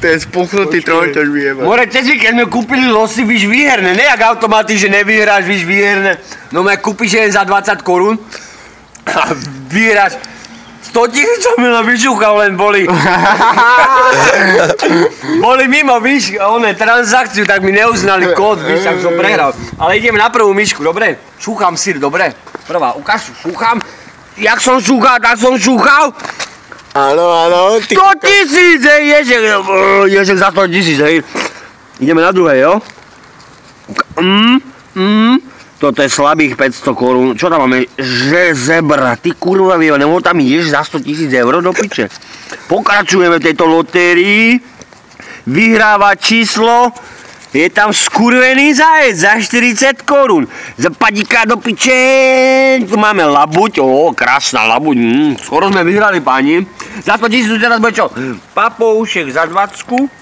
To je spuchnutý trojtoč vyjeba. More, cez víkend sme kúpili losy, víš, výherné, ne jak automaty, že nevyhráš, víš, výherné. No me kúpiš jeden za 20 korún a vyhráš 100 000 mi na vyčúchal, len boli. Boli mimo, víš, oné transakciu, tak mi neuznali kód, víš, tak som prehral. Ale ideme na prvú myšku, dobre? Šúcham syr, dobre? Prvá, ukáž, šúcham. Jak som šúchal, tak som šúchal. Áno, áno. 100 000, ježek za 100 000, hej. Ideme na druhé, jo? Toto je slabých 500 korún. Čo tam máme? Že zebra, ty kurva, nebo tam ideš za 100 000 eur do piče. Pokračujeme v tejto lotérii. Vyhráva číslo. Je tam skurvený zajec za 40 korún. Zapadíka do piče. Tu máme labuť. Krásna labuť. Skoro sme vyhrali, páni. Za 100 000 teraz bude čo? Papoušek za 20.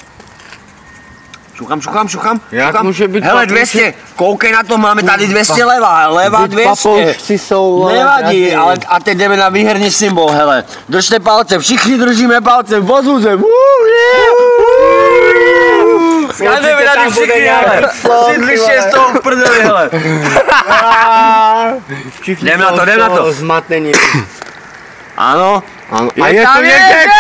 Šuchám. Jak môže byť hele, 200. Koľkej na to máme? Tady 200 leva 200. Papoušci sú... Nevadí, ale a teď jdeme na výherný symbol, hele. Držte palce, všichni držíme palce, vozúze. Skandujeme na ty všichni, hele. Sídliště z toho v prdeli, hele. Jdem na to. Zmatení. Áno. A je tu ježek!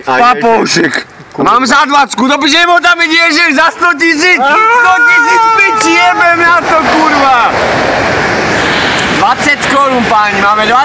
Papoušek. Mám za 20, to by nebol tam byť ježek za 100 000. 100 000 piči, jebem na to, kurva. 20 korún, páni, máme 20.